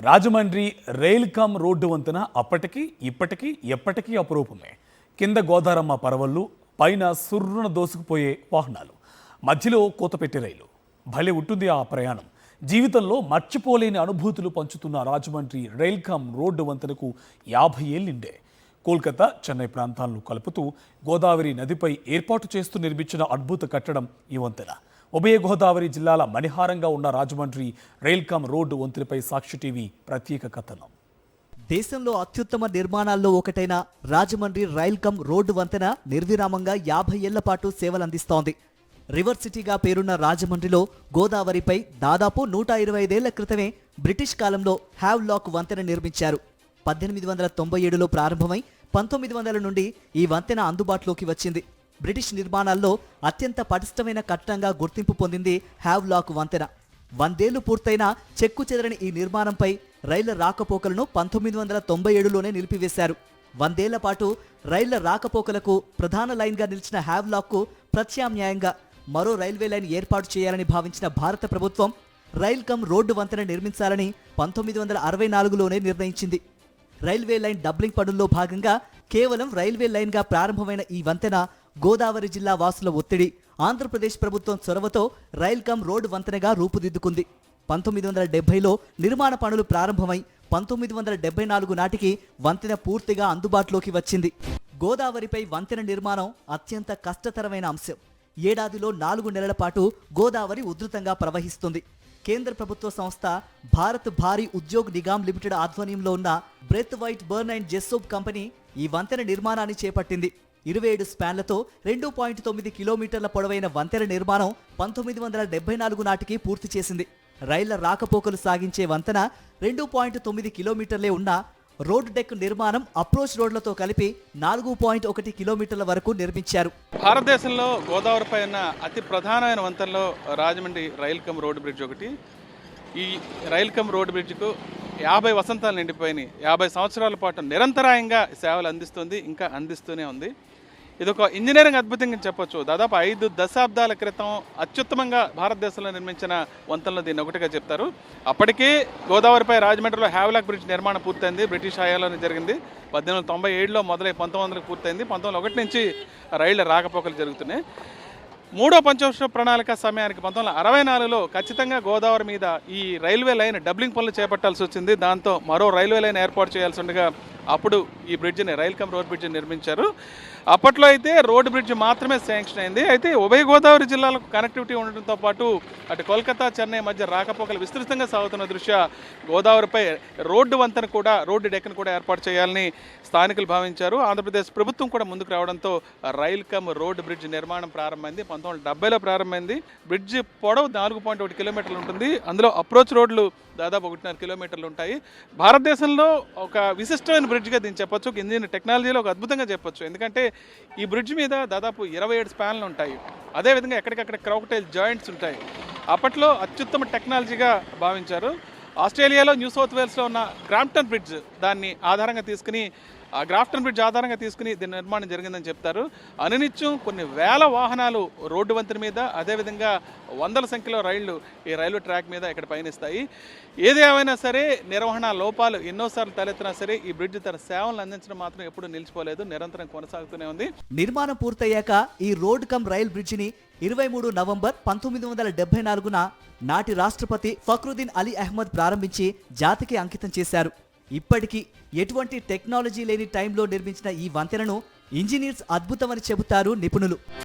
Rajahmundry rail cum road వంతెన అప్పటికి ఇప్పటికీ ఎప్పటికీ అపురూపమే. కింద గోదారమ్మ పరవళ్ళు, పైన సుర్రున దోసుకుపోయే వాహనాలు, మధ్యలో కోతపెట్టి రైలు. భలే ఉంటుంది ఆ ప్రయాణం. జీవితంలో మర్చిపోలేని అనుభూతులు పంచుతున్న రాజమండ్రి రైల్ కమ్ రోడ్డు వంతెనకు 50 ఏళ్లిండే. కోల్కతా, చెన్నై ప్రాంతాలను కలుపుతూ గోదావరి నదిపై ఏర్పాటు చేస్తూ నిర్మించిన అద్భుత కట్టడం ఈ వంతెన. ఉభయ గోదావరి జిల్లాల మణిహారంగా ఉన్న రాజమండ్రి రైల్ కమ్ రోడ్డు వంతెనపై సాక్షి టీవీ ప్రత్యేక కథనం. దేశంలో అత్యుత్తమ నిర్మాణాల్లో ఒకటైన రాజమండ్రి రైల్ కమ్ రోడ్డు వంతెన నిర్విరామంగా 50 ఏళ్ల పాటు సేవలందిస్తోంది. రివర్ సిటీగా పేరున్న రాజమండ్రిలో గోదావరిపై దాదాపు 125 ఏళ్ల క్రితమే బ్రిటిష్ కాలంలో హ్యావ్ లాక్ వంతెన నిర్మించారు. 1897లో ప్రారంభమై 1900 నుండి ఈ వంతెన అందుబాటులోకి వచ్చింది. బ్రిటిష్ నిర్మాణాల్లో అత్యంత పటిష్టమైన కట్టడంగా గుర్తింపు పొందింది హ్యావ్ లాక్ వంతెన. 100 ఏళ్లు పూర్తయిన చెక్కు చెదరని ఈ నిర్మాణంపై రైళ్ల రాకపోకలను 1997లోనే నిలిపివేశారు. 100 ఏళ్ల పాటు రైళ్ల రాకపోకలకు ప్రధాన లైన్గా నిలిచిన హ్యావ్ లాక్కు ప్రత్యామ్నాయంగా మరో రైల్వే లైన్ ఏర్పాటు చేయాలని భావించిన భారత ప్రభుత్వం రైల్ కమ్ రోడ్డు వంతెన నిర్మించాలని 1964లోనే నిర్ణయించింది. రైల్వే లైన్ డబ్లింగ్ పనుల్లో భాగంగా కేవలం రైల్వే లైన్గా ప్రారంభమైన ఈ వంతెన గోదావరి జిల్లా వాసుల ఒత్తిడి, ఆంధ్రప్రదేశ్ ప్రభుత్వం చొరవతో రైల్ కమ్ రోడ్డు వంతెనగా రూపుదిద్దుకుంది. 1970లో నిర్మాణ పనులు ప్రారంభమై 1974 నాటికి వంతెన పూర్తిగా అందుబాటులోకి వచ్చింది. గోదావరిపై వంతెన నిర్మాణం అత్యంత కష్టతరమైన అంశం. ఏడాదిలో 4 నెలల పాటు గోదావరి ఉధృతంగా ప్రవహిస్తుంది. కేంద్ర ప్రభుత్వ సంస్థ భారత్ భారీ ఉద్యోగ్ నిగమ్ లిమిటెడ్ ఆధ్వర్యంలో ఉన్న Braithwaite Burn and Jessop company ఈ వంతెన నిర్మాణాన్ని చేపట్టింది. 27 స్పాన్లతో 2.9 కిలోమీటర్ల పొడవైన వంతెన నిర్మాణం 1974 నాటికి పూర్తి చేసింది. రైళ్ల రాకపోకలు సాగించే వంతెన 2.9 కిలోమీటర్లే ఉన్న రోడ్ డెక్ నిర్మాణం అప్రోచ్ రోడ్లతో కలిపి 4.1 కిలోమీటర్ల వరకు నిర్మించారు. భారతదేశంలో గోదావరిపై ఉన్న అతి ప్రధానమైన వంతెనలో Rajahmundry rail cum road bridge ఒకటి. ఈ రైల్ కమ్ రోడ్ బ్రిడ్జ్కు 50 వసంతాలు నిండిపోయినాయి. 50 సంవత్సరాల పాటు నిరంతరాయంగా సేవలు అందిస్తుంది, ఇంకా అందిస్తూనే ఉంది. ఇదొక ఇంజనీరింగ్ అద్భుతంగా చెప్పొచ్చు. దాదాపు 5 దశాబ్దాల క్రితం అత్యుత్తమంగా భారతదేశంలో నిర్మించిన వంతెనలో దీన్ని ఒకటిగా చెప్తారు. అప్పటికే గోదావరిపై రాజమండ్రిలో హ్యావ్లాక్ బ్రిడ్జ్ నిర్మాణం పూర్తయింది. బ్రిటిష్ హయాంలోనే జరిగింది. 1897లో మొదలై 1900కు పూర్తయింది. 1901 నుంచి రైళ్ల రాకపోకలు జరుగుతున్నాయి. మూడో పంచవర్ష ప్రణాళిక సమయానికి 1964లో ఖచ్చితంగా గోదావరి మీద ఈ రైల్వే లైన్ డబ్లింగ్ పనులు చేపట్టాల్సి వచ్చింది. దాంతో మరో రైల్వే లైన్ ఏర్పాటు చేయాల్సి ఉండగా అప్పుడు ఈ బ్రిడ్జిని రైల్ కమ్ రోడ్ బ్రిడ్జిని నిర్మించారు. అప్పట్లో అయితే రోడ్ బ్రిడ్జ్ మాత్రమే శాంక్షన్ అయింది. అయితే ఉభయ గోదావరి జిల్లాలకు కనెక్టివిటీ ఉండడంతో పాటు అటు కోల్కతా, చెన్నై మధ్య రాకపోకలు విస్తృతంగా సాగుతున్న దృష్ట్యా గోదావరిపై రోడ్డు వంతెన కూడా, రోడ్డు డెక్ను కూడా ఏర్పాటు చేయాలని స్థానికులు భావించారు. ఆంధ్రప్రదేశ్ ప్రభుత్వం కూడా ముందుకు రావడంతో రైల్ కమ్ రోడ్ బ్రిడ్జ్ నిర్మాణం ప్రారంభమైంది. 1970లో ప్రారంభమైంది. బ్రిడ్జ్ పొడవు 4.1 కిలోమీటర్లు ఉంటుంది. అందులో అప్రోచ్ రోడ్లు దాదాపు 1.5 కిలోమీటర్లు ఉంటాయి. భారతదేశంలో ఒక విశిష్టమైన బ్రిడ్జ్గా దీన్ని చెప్పొచ్చు. ఇంజిన్ టెక్నాలజీలో ఒక అద్భుతంగా చెప్పొచ్చు. ఎందుకంటే ఈ బ్రిడ్జ్ మీద దాదాపు 27 స్పాన్లు ఉంటాయి. అదేవిధంగా ఎక్కడికక్కడ క్రొకటైల్ జాయింట్స్ ఉంటాయి. అప్పట్లో అత్యుత్తమ టెక్నాలజీగా భావించారు. ఆస్ట్రేలియాలో న్యూ సౌత్ వేల్స్లో ఉన్న గ్రాంప్టన్ బ్రిడ్జ్ దాన్ని ఆధారంగా తీసుకుని, ఆ గ్రాఫ్టన్ బ్రిడ్జ్ ఆధారంగా తీసుకుని దీని నిర్మాణం జరిగిందని చెప్తారు. అనునిత్యం కొన్ని వేల వాహనాలు రోడ్డు వంతెన మీద, అదేవిధంగా వందల సంఖ్యలో రైళ్లు ఈ రైల్వే ట్రాక్ మీద ఇక్కడ పయనిస్తాయి. ఏది ఏమైనా సరే నిర్వహణ లోపాలు ఎన్నోసార్లు తలెత్తినా సరే ఈ బ్రిడ్జ్ తన సేవలను అందించడం మాత్రం ఎప్పుడూ నిలిచిపోలేదు, నిరంతరం కొనసాగుతూనే ఉంది. నిర్మాణం పూర్తయ్యాక ఈ రోడ్ కమ్ రైల్ బ్రిడ్జిని 23 నవంబర్ 1974న నాటి రాష్ట్రపతి ఫక్రుద్దీన్ అలీ అహ్మద్ ప్రారంభించి జాతికి అంకితం చేశారు. ఇప్పటికీ ఎటువంటి టెక్నాలజీ లేని టైంలో నిర్మించిన ఈ వంతెనను ఇంజనీర్స్ అద్భుతమని చెబుతారు నిపుణులు.